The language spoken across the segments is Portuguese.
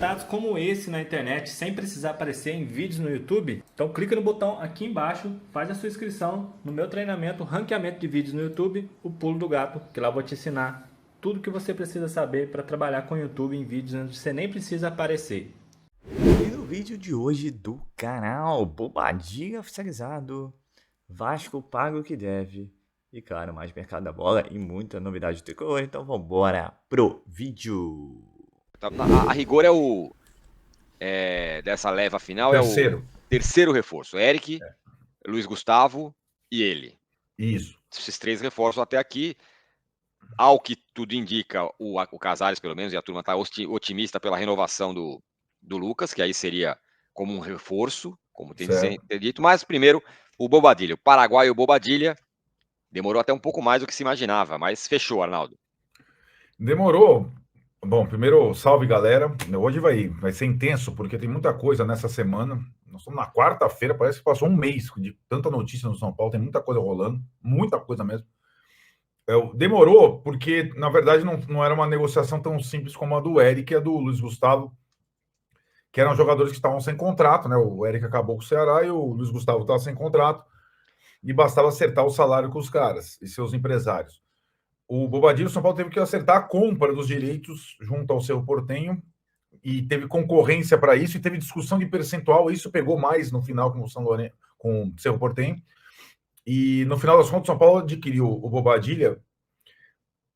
resultados como esse na internet sem precisar aparecer em vídeos no YouTube? Então clica no botão aqui embaixo, faz a sua inscrição no meu treinamento Ranqueamento de Vídeos no YouTube, o Pulo do Gato, que lá eu vou te ensinar tudo que você precisa saber para trabalhar com o YouTube em vídeos onde você nem precisa aparecer. E no vídeo de hoje do canal, Bobadilha oficializado, Vasco paga o que deve, e claro, mais mercado da bola e muita novidade tricolor, então vambora pro vídeo. A rigor dessa leva final é o Terceiro. terceiro reforço. Eric, Luiz Gustavo e ele. Isso. Esses três reforços até aqui. Ao que tudo indica, o Casares, pelo menos, e a turma está otimista pela renovação do Lucas, que aí seria como um reforço, como tem dito. Mas primeiro, o Bobadilha. O paraguaio Bobadilha demorou até um pouco mais do que se imaginava, mas fechou, Arnaldo. Demorou. Bom, primeiro, salve, galera. Hoje vai ser intenso, porque tem muita coisa nessa semana. Nós estamos na quarta-feira, parece que passou um mês de tanta notícia no São Paulo, tem muita coisa rolando, muita coisa mesmo. Demorou, porque, na verdade, não era uma negociação tão simples como a do Eric e a do Luiz Gustavo, que eram jogadores que estavam sem contrato, né? O Eric acabou com o Ceará e o Luiz Gustavo estava sem contrato, e bastava acertar o salário com os caras e seus empresários. O Bobadilha, o São Paulo teve que acertar a compra dos direitos junto ao Cerro Porteño, e teve concorrência para isso, e teve discussão de percentual, e isso pegou mais no final com o São Lourenço, com o Cerro Porteño. E no final das contas, o São Paulo adquiriu o Bobadilha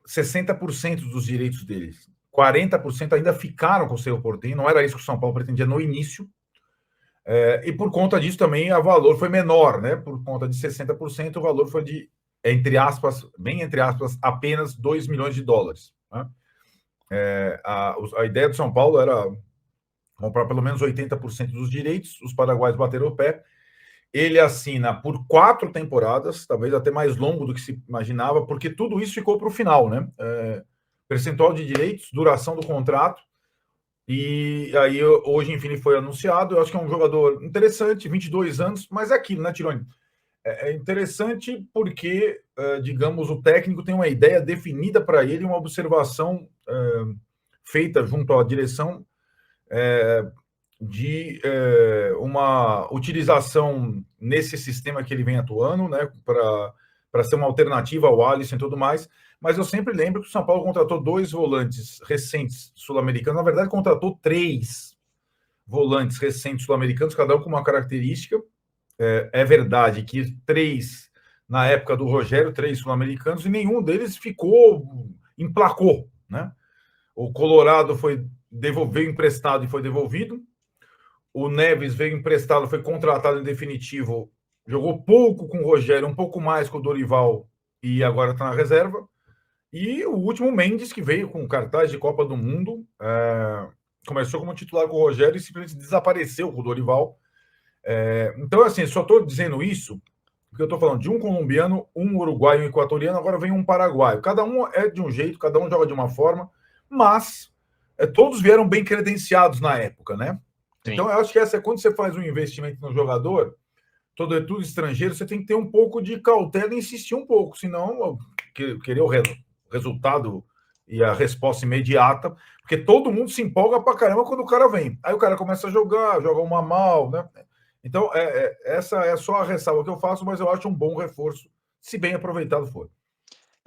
60% dos direitos deles. 40% ainda ficaram com o Cerro Porteño, não era isso que o São Paulo pretendia no início. E por conta disso também o valor foi menor, né? Por conta de 60%, o valor foi de, entre aspas, bem entre aspas, apenas 2 milhões de dólares. Né? A ideia do São Paulo era comprar pelo menos 80% dos direitos, os paraguaios bateram o pé. Ele assina por 4 temporadas, talvez até mais longo do que se imaginava, porque tudo isso ficou para o final, né? Percentual de direitos, duração do contrato, e aí hoje, enfim, ele foi anunciado. Eu acho que é um jogador interessante, 22 anos, mas é aquilo, né, Tironi? É interessante porque, digamos, o técnico tem uma ideia definida para ele, uma observação feita junto à direção de uma utilização nesse sistema que ele vem atuando, né, para ser uma alternativa ao Alisson e tudo mais. Mas eu sempre lembro que o São Paulo contratou 2 volantes recentes sul-americanos, na verdade contratou 3 volantes recentes sul-americanos, cada um com uma característica. É verdade que 3 na época do Rogério, 3 sul-americanos, e nenhum deles emplacou, né? O Colorado veio emprestado e foi devolvido. O Neves veio emprestado, foi contratado em definitivo, jogou pouco com o Rogério, um pouco mais com o Dorival, e agora está na reserva. E o último, Mendes, que veio com cartaz de Copa do Mundo, começou como titular com o Rogério e simplesmente desapareceu com o Dorival. Então, assim, só estou dizendo isso porque eu estou falando de um colombiano, um uruguaio, um equatoriano, agora vem um paraguaio. Cada um é de um jeito, cada um joga de uma forma, mas todos vieram bem credenciados na época, né? Sim. Então, eu acho que quando você faz um investimento no jogador, tudo estrangeiro, você tem que ter um pouco de cautela e insistir um pouco, senão querer o resultado e a resposta imediata, porque todo mundo se empolga pra caramba quando o cara vem. Aí o cara começa a joga uma mal, né? Então, essa é só a ressalva que eu faço, mas eu acho um bom reforço, se bem aproveitado for.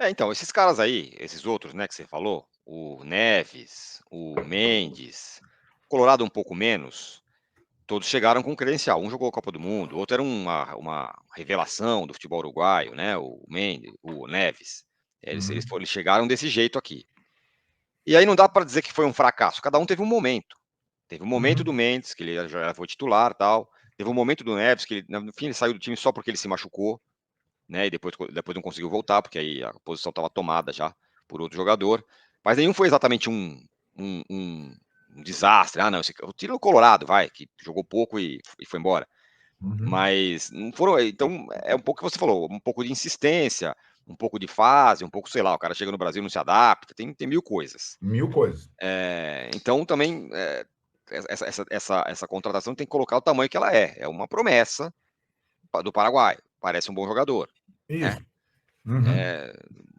Então, esses caras aí, esses outros, né, que você falou, o Neves, o Mendes, Colorado um pouco menos, todos chegaram com credencial. Um jogou a Copa do Mundo, o outro era uma revelação do futebol uruguaio, né, o Mendes, o Neves. Eles chegaram desse jeito aqui. E aí não dá para dizer que foi um fracasso, cada um teve um momento. Teve um momento do Mendes, que ele já foi titular e tal. Teve um momento do Neves, que no fim ele saiu do time só porque ele se machucou, né? E depois não conseguiu voltar, porque aí a posição estava tomada já por outro jogador. Mas nenhum foi exatamente um desastre. Ah, não, o tiro no Colorado, vai, que jogou pouco e foi embora. Mas não foram. Então, é um pouco o que você falou, um pouco de insistência, um pouco de fase, um pouco, sei lá, o cara chega no Brasil e não se adapta, tem 1000 coisas. 1000 coisas. Então, também, essa contratação tem que colocar o tamanho que ela é. É uma promessa do Paraguai. Parece um bom jogador. Isso. Né?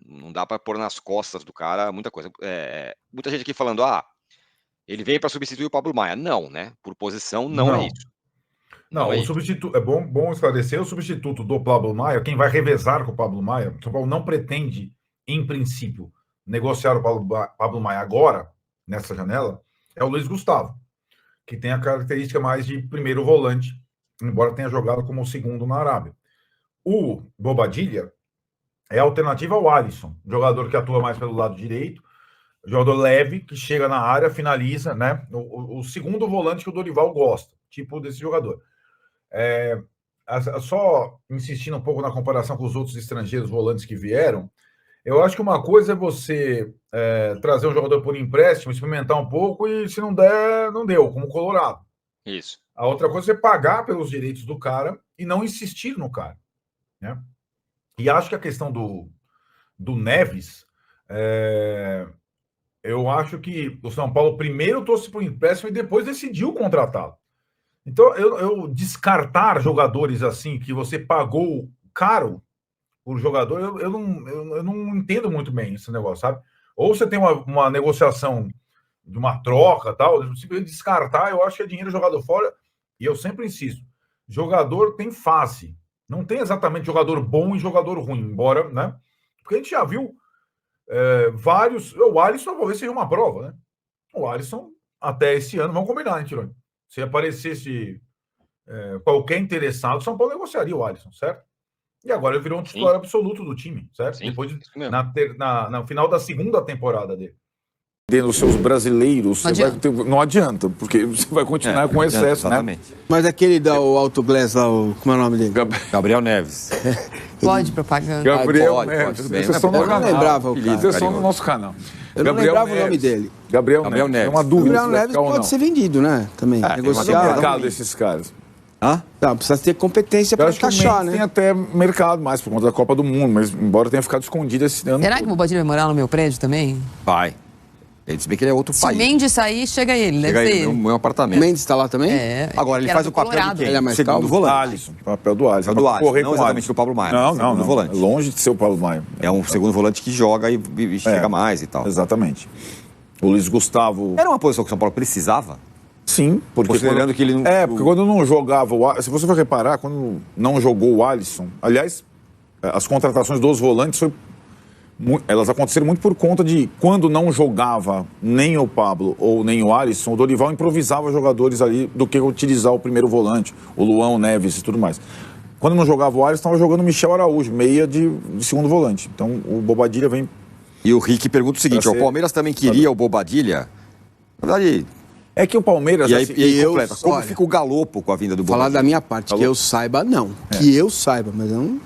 Não dá para pôr nas costas do cara muita coisa. Muita gente aqui falando, ele vem para substituir o Pablo Maia. Não, né? Por posição, não é isso. Não, o substituto é bom esclarecer, o substituto do Pablo Maia, quem vai revezar com o Pablo Maia, o São Paulo não pretende, em princípio, negociar o Pablo Maia agora, nessa janela, é o Luiz Gustavo, que tem a característica mais de primeiro volante, embora tenha jogado como segundo na Arábia. O Bobadilla é a alternativa ao Alisson, jogador que atua mais pelo lado direito, jogador leve, que chega na área, finaliza, né? O segundo volante que o Dorival gosta, tipo desse jogador. Só insistindo um pouco na comparação com os outros estrangeiros volantes que vieram, eu acho que uma coisa é você trazer um jogador por empréstimo, experimentar um pouco e se não der, não deu, como o Colorado. Isso. A outra coisa é pagar pelos direitos do cara e não insistir no cara, né? E acho que a questão do Neves, eu acho que o São Paulo primeiro trouxe por empréstimo e depois decidiu contratá-lo. Então, eu descartar jogadores assim, que você pagou caro por jogador, eu não entendo muito bem esse negócio, sabe? Ou você tem uma negociação de uma troca, tal, simplesmente descartar, eu acho que é dinheiro jogado fora, e eu sempre insisto, jogador tem fase, não tem exatamente jogador bom e jogador ruim, embora, né? Porque a gente já viu vários, o Alisson talvez seja uma prova, né? O Alisson, até esse ano, vamos combinar, né, Tironi? Se aparecesse qualquer interessado, o São Paulo negociaria o Alisson, certo? E agora ele virou um titular absoluto do time, certo? Sim, depois, na final da segunda temporada dele. Dentro dos seus brasileiros, não adianta, porque você vai continuar com excesso, né? Mas aquele da Alto Glass lá, como é o nome dele? Gabriel Neves. Pode propaganda. Gabriel Neves. Tudo bem. Eu não lembrava o cara. Vocês estão no nosso canal. Eu não lembrava o nome dele. Gabriel Neves. É uma dúvida. Gabriel Neves pode ser vendido, né? Também. Negociar. Tem mercado desses caras. Não, precisa ter competência para encaixar, né? Tem até mercado mais por conta da Copa do Mundo, mas embora tenha ficado escondido esse ano. Será que o Bobadilla vai morar no meu prédio também? Vai. Ele disse bem que ele é outro país. Se o Mendes sair, chega ele, chega deve ele, ser. meu apartamento. O Mendes está lá também? Agora, ele faz o papel de quem? Ele é mais segundo calmo? volante. Alisson, papel do Alisson. Do Alisson, não exatamente do Pablo Maia. Não. Volante. Longe de ser o Pablo Maia. É um segundo volante que joga e chega mais e tal. Exatamente. O Luiz Gustavo... Era uma posição que o São Paulo precisava? Sim, porque considerando que ele não... porque quando não jogava o Alisson, se você for reparar, quando não jogou o Alisson, aliás, as contratações dos volantes elas aconteceram muito por conta de quando não jogava nem o Pablo ou nem o Alisson, o Dorival improvisava jogadores ali do que utilizar o primeiro volante, o Luan, o Neves e tudo mais. Quando não jogava o Alisson, estava jogando o Michel Araújo, meia de segundo volante. Então o Bobadilla vem... E o Rick pergunta o seguinte, o Palmeiras também queria o Bobadilla? Na verdade... É que o Palmeiras... E aí completa. Como fica o Galopo com a vinda do Bobadilla? Falar da minha parte, que eu saiba, não. Que eu saiba, mas não...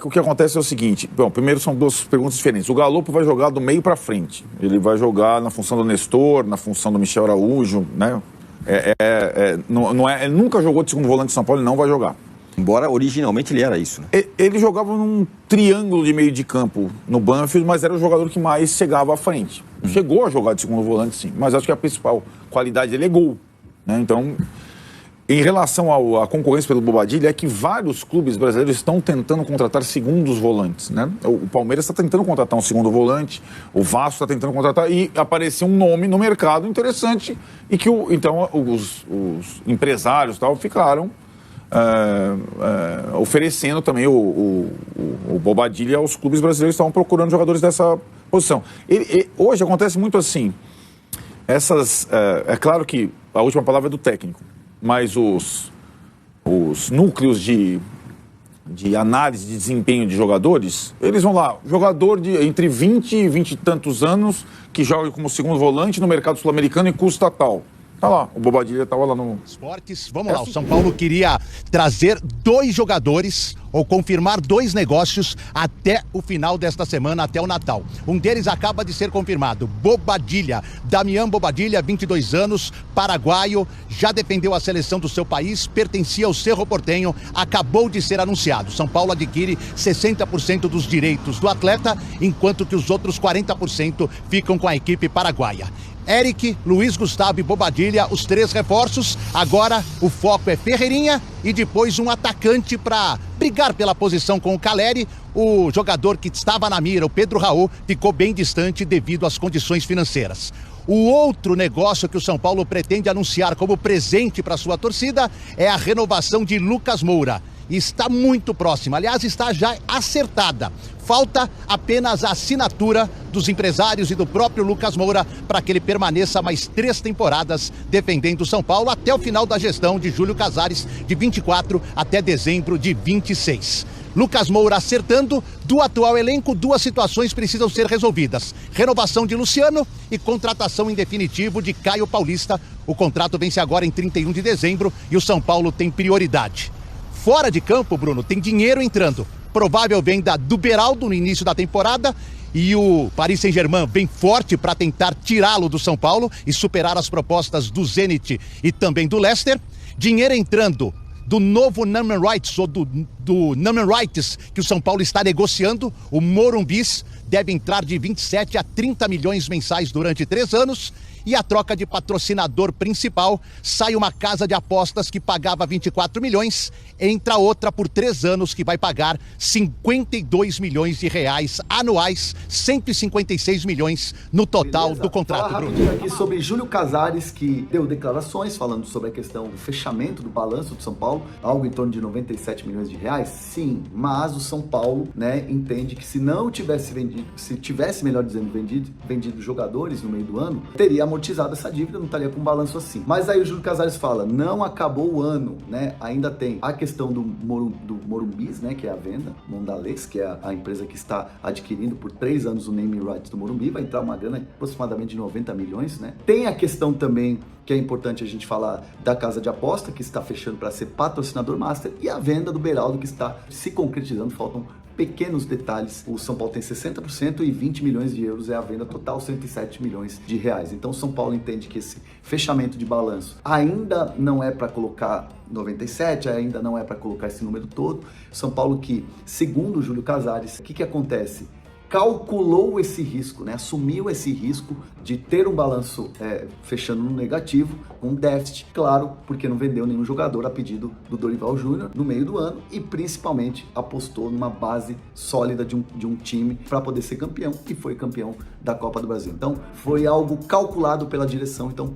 O que acontece é o seguinte, primeiro são duas perguntas diferentes. O Galopo vai jogar do meio para frente. Ele vai jogar na função do Nestor, na função do Michel Araújo, né? Ele nunca jogou de segundo volante de São Paulo, ele não vai jogar. Embora originalmente ele era isso, né? Ele jogava num triângulo de meio de campo no Banfield, mas era o jogador que mais chegava à frente. Chegou a jogar de segundo volante, sim, mas acho que a principal qualidade dele é gol, né? Então... Em relação à concorrência pelo Bobadilla, é que vários clubes brasileiros estão tentando contratar segundos volantes, né? O Palmeiras está tentando contratar um segundo volante, o Vasco está tentando contratar, e apareceu um nome no mercado interessante, e que então os empresários tal, ficaram oferecendo também o Bobadilla aos clubes brasileiros que estavam procurando jogadores dessa posição. Hoje acontece muito assim, é claro que a última palavra é do técnico, mas os núcleos de análise de desempenho de jogadores, eles vão lá, jogador entre 20 e 20 e tantos anos, que joga como segundo volante no mercado sul-americano e custa tal. Tá lá, o Bobadilla estava lá no... Esportes, vamos lá, o São Paulo queria trazer 2 jogadores ou confirmar 2 negócios até o final desta semana, até o Natal. Um deles acaba de ser confirmado, Bobadilla, Damian Bobadilla, 22 anos, paraguaio, já defendeu a seleção do seu país, pertencia ao Cerro Porteño, acabou de ser anunciado. São Paulo adquire 60% dos direitos do atleta, enquanto que os outros 40% ficam com a equipe paraguaia. Eric, Luiz Gustavo e Bobadilla, os 3 reforços. Agora o foco é Ferreirinha e depois um atacante para brigar pela posição com o Caleri. O jogador que estava na mira, o Pedro Raul, ficou bem distante devido às condições financeiras. O outro negócio que o São Paulo pretende anunciar como presente para sua torcida é a renovação de Lucas Moura. Está muito próxima, aliás, está já acertada. Falta apenas a assinatura dos empresários e do próprio Lucas Moura para que ele permaneça mais 3 temporadas defendendo o São Paulo até o final da gestão de Júlio Casares, de 24 até dezembro de 26. Lucas Moura acertando, do atual elenco, 2 situações precisam ser resolvidas. Renovação de Luciano e contratação em definitivo de Caio Paulista. O contrato vence agora em 31 de dezembro e o São Paulo tem prioridade. Fora de campo, Bruno, tem dinheiro entrando. Provável venda do Beraldo no início da temporada e o Paris Saint-Germain vem forte para tentar tirá-lo do São Paulo e superar as propostas do Zenit e também do Leicester. Dinheiro entrando do novo Naaman Rights, ou do Naaman Rights, que o São Paulo está negociando. O Morumbis deve entrar de 27 a 30 milhões mensais durante 3 anos. E a troca de patrocinador principal, sai uma casa de apostas que pagava 24 milhões, entra outra por 3 anos que vai pagar 52 milhões de reais anuais, 156 milhões no total. Beleza. Do contrato. Falar rapidinho aqui sobre Júlio Casares, que deu declarações falando sobre a questão do fechamento do balanço do São Paulo, algo em torno de 97 milhões de reais. Sim, mas o São Paulo, né, entende que se não tivesse vendido, se tivesse, melhor dizendo, vendido jogadores no meio do ano, teria amortizado essa dívida, não estaria com um balanço assim. Mas aí o Júlio Casares fala, não acabou o ano, né? Ainda tem a questão do Morumbis, né? Que é a venda, Mondalex, que é a empresa que está adquirindo por 3 anos o naming rights do Morumbi, vai entrar uma grana aproximadamente de 90 milhões, né? Tem a questão também que é importante a gente falar da casa de aposta, que está fechando para ser patrocinador master, e a venda do Beraldo, que está se concretizando, faltam pequenos detalhes. O São Paulo tem 60% e 20 milhões de euros é a venda total, 107 milhões de reais. Então o São Paulo entende que esse fechamento de balanço ainda não é para colocar 97, ainda não é para colocar esse número todo. São Paulo que, segundo o Júlio Casares, o que acontece? Calculou esse risco, né? Assumiu esse risco de ter um balanço fechando no negativo, com déficit, claro, porque não vendeu nenhum jogador a pedido do Dorival Júnior no meio do ano e principalmente apostou numa base sólida de um time para poder ser campeão, e foi campeão da Copa do Brasil. Então foi algo calculado pela direção, então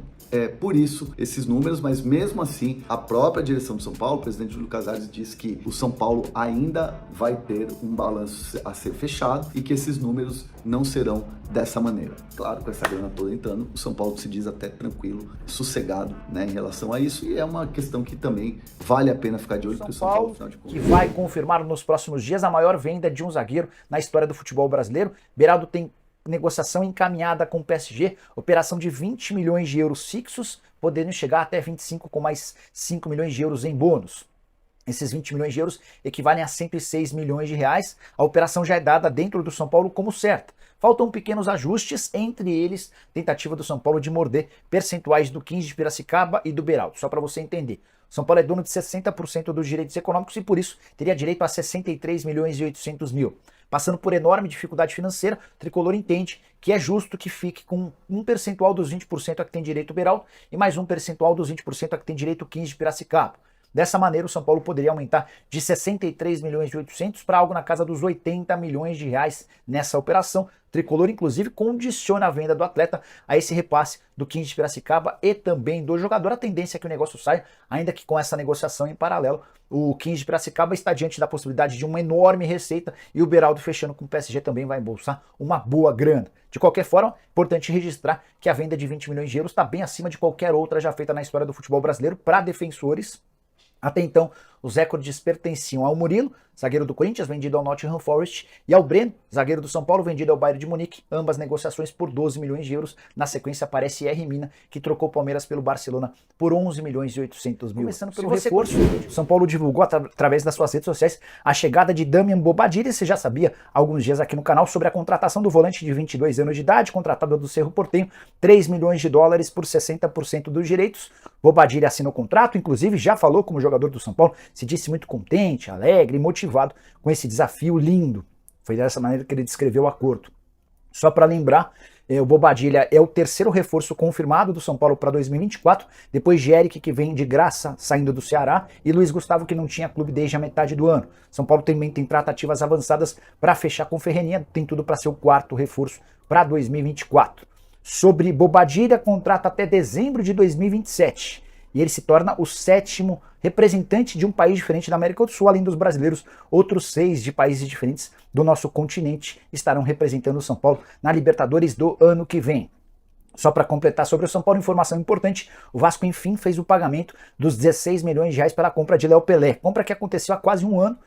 por isso esses números, mas mesmo assim a própria direção do São Paulo, o presidente Júlio Casares, diz que o São Paulo ainda vai ter um balanço a ser fechado e que esses números não serão dessa maneira. Claro, com essa grana toda entrando, o São Paulo se diz até tranquilo, sossegado, né, em relação a isso, e é uma questão que também vale a pena ficar de olho, porque o São Paulo, afinal de contas, que vai confirmar nos próximos dias a maior venda de um zagueiro na história do futebol brasileiro. Beraldo tem negociação encaminhada com o PSG, operação de 20 milhões de euros fixos, podendo chegar até 25 com mais 5 milhões de euros em bônus. Esses 20 milhões de euros equivalem a 106 milhões de reais. A operação já é dada dentro do São Paulo como certa. Faltam pequenos ajustes, entre eles tentativa do São Paulo de morder percentuais do 15 de Piracicaba e do Beraldo. Só para você entender, o São Paulo é dono de 60% dos direitos econômicos e por isso teria direito a 63 milhões e 800 mil. Passando por enorme dificuldade financeira, o Tricolor entende que é justo que fique com um percentual dos 20% a que tem direito o Beraldo e mais um percentual dos 20% a que tem direito o 15 de Piracicaba. Dessa maneira, o São Paulo poderia aumentar de 63 milhões e 800 para algo na casa dos 80 milhões de reais nessa operação. O Tricolor, inclusive, condiciona a venda do atleta a esse repasse do 15 de Piracicaba e também do jogador. A tendência é que o negócio saia, ainda que com essa negociação em paralelo, o 15 de Piracicaba está diante da possibilidade de uma enorme receita e o Beraldo fechando com o PSG também vai embolsar uma boa grana. De qualquer forma, importante registrar que a venda de 20 milhões de euros está bem acima de qualquer outra já feita na história do futebol brasileiro para defensores. Até então, os recordes pertenciam ao Murilo, zagueiro do Corinthians, vendido ao Nottingham Forest, e ao Breno, zagueiro do São Paulo, vendido ao Bayern de Munique, ambas negociações por 12 milhões de euros. Na sequência aparece R. Mina, que trocou o Palmeiras pelo Barcelona por 11 milhões e 800 mil. Começando pelo reforço, o São Paulo divulgou através das suas redes sociais a chegada de Damian Bobadilla. Você já sabia há alguns dias aqui no canal sobre a contratação do volante de 22 anos de idade, contratado do Cerro Porteño, 3 milhões de dólares por 60% dos direitos. Bobadilla assinou o contrato, inclusive já falou como jogador do São Paulo, se disse muito contente, alegre e motivado com esse desafio lindo. Foi dessa maneira que ele descreveu o acordo. Só para lembrar, o Bobadilla é o terceiro reforço confirmado do São Paulo para 2024, depois de Eric, que vem de graça saindo do Ceará, e Luiz Gustavo, que não tinha clube desde a metade do ano. São Paulo também tem tratativas avançadas para fechar com Ferreirinha, tem tudo para ser o quarto reforço para 2024. sobre Bobadilla, contrato até dezembro de 2027. E ele se torna o 7º representante de um país diferente da América do Sul. Além dos brasileiros, outros 6 de países diferentes do nosso continente estarão representando o São Paulo na Libertadores do ano que vem. Só para completar sobre o São Paulo, informação importante, o Vasco enfim fez o pagamento dos 16 milhões de reais pela compra de Léo Pelé, compra que aconteceu há quase um ano.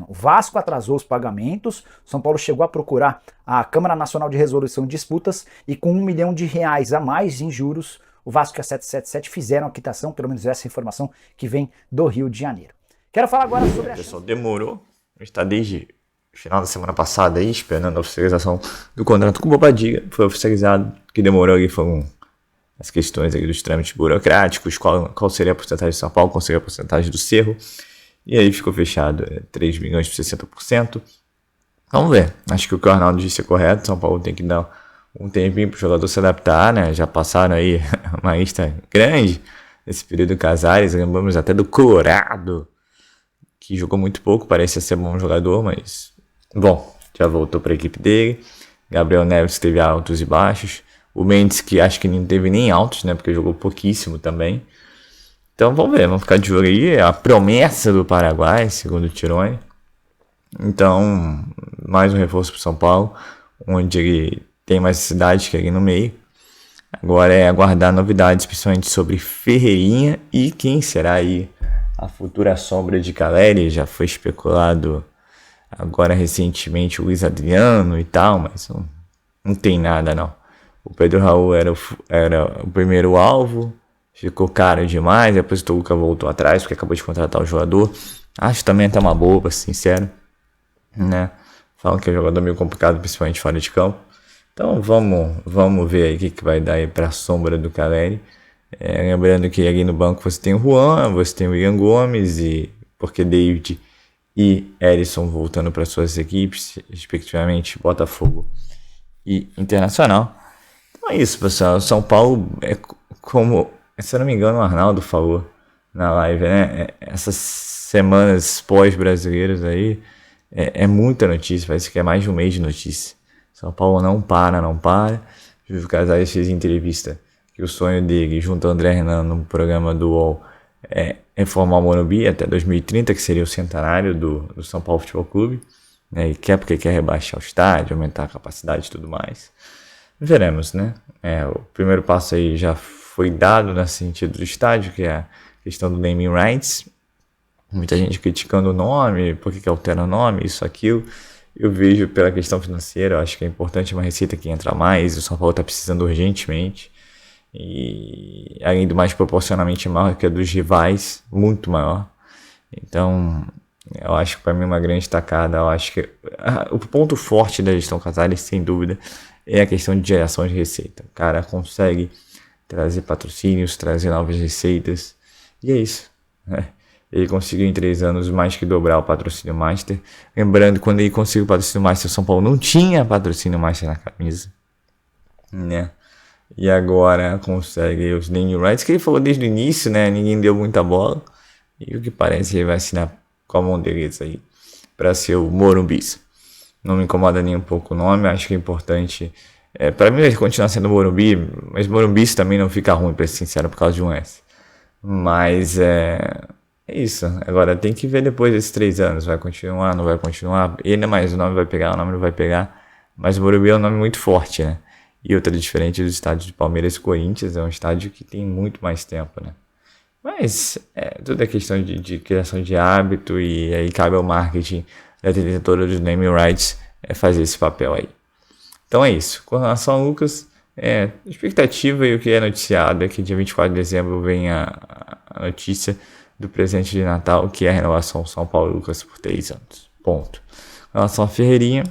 O Vasco atrasou os pagamentos, o São Paulo chegou a procurar a Câmara Nacional de Resolução de Disputas e com R$1 milhão a mais em juros, o Vasco e a 777 fizeram a quitação, pelo menos essa informação que vem do Rio de Janeiro. Quero falar agora sobre a... Pessoal, demorou, está desde final da semana passada aí, esperando a oficialização do contrato com o Bobadilla, foi oficializado, que demorou ali foram as questões aí dos trâmites burocráticos, qual seria a porcentagem de São Paulo, qual seria a porcentagem do Cerro, e aí ficou fechado 3 milhões por 60%. Vamos ver, acho que o que o Arnaldo disse é correto, São Paulo tem que dar um tempinho para o jogador se adaptar, né? Já passaram aí uma lista grande nesse período Casares, lembramos até do Colorado, que jogou muito pouco, parecia ser bom jogador, mas bom, já voltou para a equipe dele. Gabriel Neves teve altos e baixos, o Mendes que acho que não teve nem altos, né? Porque jogou pouquíssimo também. Então vamos ver, vamos ficar de olho aí, a promessa do Paraguai, segundo o Tirone. Então, mais um reforço para o São Paulo, onde ele tem mais cidades que ali no meio. Agora é aguardar novidades, principalmente sobre Ferreirinha e quem será aí a futura sombra de Caleri. Já foi especulado agora recentemente o Luiz Adriano e tal, mas não tem nada não. O Pedro Raul era o primeiro alvo, ficou caro demais, depois o Toluca voltou atrás porque acabou de contratar o jogador. Acho também até uma boba, sincero, né? Falam que é um jogador meio complicado, principalmente fora de campo. Então vamos ver aí o que vai dar aí para a sombra do Caleri. Lembrando que ali no banco você tem o Juan, você tem o William Gomes, e porque David e Erisson voltando para suas equipes, respectivamente Botafogo e Internacional. Então é isso, pessoal. O São Paulo é como, se eu não me engano, o Arnaldo falou na live, né? Essas semanas pós-brasileiras aí é muita notícia, parece que é mais de um mês de notícia. São Paulo não para. Júlio Casares fez entrevista que o sonho dele, junto ao André Renan, no programa do UOL, é reformar o Morumbi até 2030, que seria o centenário do São Paulo Futebol Clube. Né? E quer porque quer rebaixar o estádio, aumentar a capacidade e tudo mais. Veremos, né? O primeiro passo aí já foi dado nesse sentido do estádio, que é a questão do naming rights. Muita gente criticando o nome, por que altera o nome, isso, aquilo. Eu vejo pela questão financeira, eu acho que é importante uma receita que entra mais, o São Paulo está precisando urgentemente, e além do mais proporcionalmente maior que a dos rivais, muito maior. Então, eu acho que para mim uma grande tacada, eu acho que o ponto forte da gestão Casares, sem dúvida, é a questão de geração de receita. O cara consegue trazer patrocínios, trazer novas receitas, e é isso, né? Ele conseguiu em 3 anos mais que dobrar o patrocínio Master. Lembrando, quando ele conseguiu o patrocínio Master, o São Paulo não tinha patrocínio Master na camisa, né? E agora consegue os naming rights, que ele falou desde o início, né? Ninguém deu muita bola. E o que parece, ele vai assinar com a mão deles aí para ser o Morumbis. Não me incomoda nem um pouco o nome, acho que é importante. Para mim vai continuar sendo Morumbi, mas Morumbis também não fica ruim, para ser sincero, por causa de um S. Mas é isso, agora tem que ver depois desses 3 anos, vai continuar, não vai continuar, e ainda mais o nome vai pegar, o nome não vai pegar, mas o Morumbi é um nome muito forte, né? E outra diferente do estádio de Palmeiras e Corinthians, é um estádio que tem muito mais tempo, né? Mas tudo é questão de criação de hábito, e aí cabe ao marketing da detentora dos naming rights fazer esse papel aí. Então é isso, com relação ao Lucas, a expectativa e o que é noticiado é que dia 24 de dezembro vem a notícia do presente de Natal, que é a renovação do São Paulo Lucas por 3 anos. Ponto. Com relação a Ferreirinha,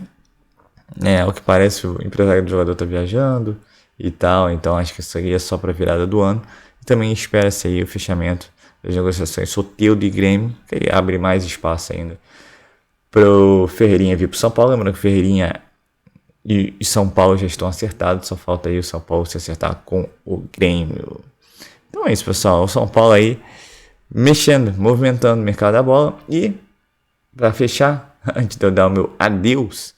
ao que parece o empresário do jogador está viajando e tal, então acho que isso seria só para a virada do ano. E também espera-se aí o fechamento das negociações Soteldo e Grêmio, que ele abre mais espaço ainda para o Ferreirinha vir para o São Paulo. Lembrando que Ferreirinha e São Paulo já estão acertados, só falta aí o São Paulo se acertar com o Grêmio. Então é isso, pessoal, o São Paulo aí mexendo, movimentando o mercado da bola. E para fechar, antes de eu dar o meu adeus,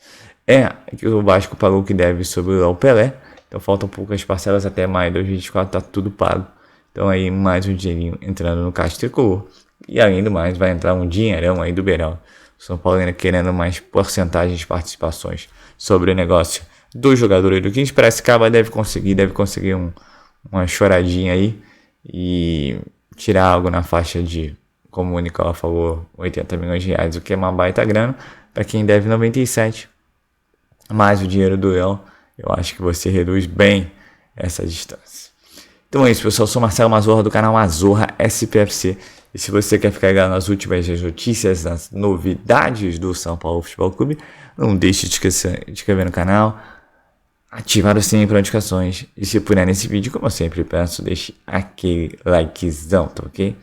que o Vasco pagou o que deve sobre o Léo Pelé, Então faltam poucas parcelas até maio de 2024, tá tudo pago. Então aí mais um dinheirinho entrando no caixa tricolor. E além do mais, vai entrar um dinheirão aí do Beirão. O São Paulo ainda querendo mais porcentagens de participações sobre o negócio do jogador e do 15. Piracicaba deve conseguir uma choradinha aí e tirar algo na faixa de, como o Nicola falou, 80 milhões de reais, o que é uma baita grana. Para quem deve 97, mais o dinheiro do Leão, eu acho que você reduz bem essa distância. Então é isso, pessoal. Eu sou Marcelo Mazorra do canal Mazorra SPFC. E se você quer ficar ligado nas últimas notícias, nas novidades do São Paulo Futebol Clube, não deixe de inscrever no canal, ativar o sininho para notificações. E se puder nesse vídeo, como eu sempre peço, deixe aquele likezão, tá ok?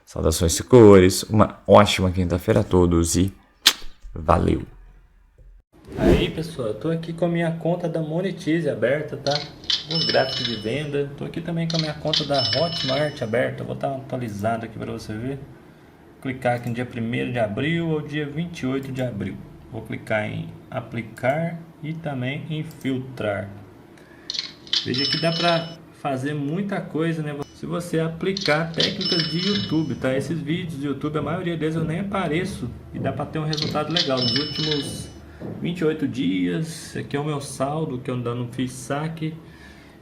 Saudações tricolores, uma ótima quinta-feira a todos e valeu! Aí pessoal, eu tô aqui com a minha conta da Monetize aberta, tá? Os gráficos de venda. Tô aqui também com a minha conta da Hotmart aberta. Vou estar atualizado aqui para você ver. Clicar aqui no dia 1º de abril ou dia 28 de abril. Vou clicar em aplicar e também em filtrar. Veja que dá para fazer muita coisa, né? Se você aplicar técnicas de YouTube, tá? Esses vídeos de YouTube, a maioria deles eu nem apareço e dá para ter um resultado legal. Nos últimos 28 dias, esse aqui é o meu saldo que eu ainda não fiz saque.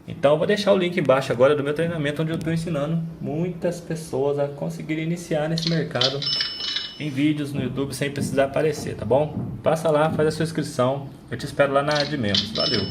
Então eu vou deixar o link embaixo agora do meu treinamento, onde eu estou ensinando muitas pessoas a conseguirem iniciar nesse mercado em vídeos no YouTube sem precisar aparecer, tá bom? Passa lá, faz a sua inscrição, eu te espero lá na área de membros. Valeu!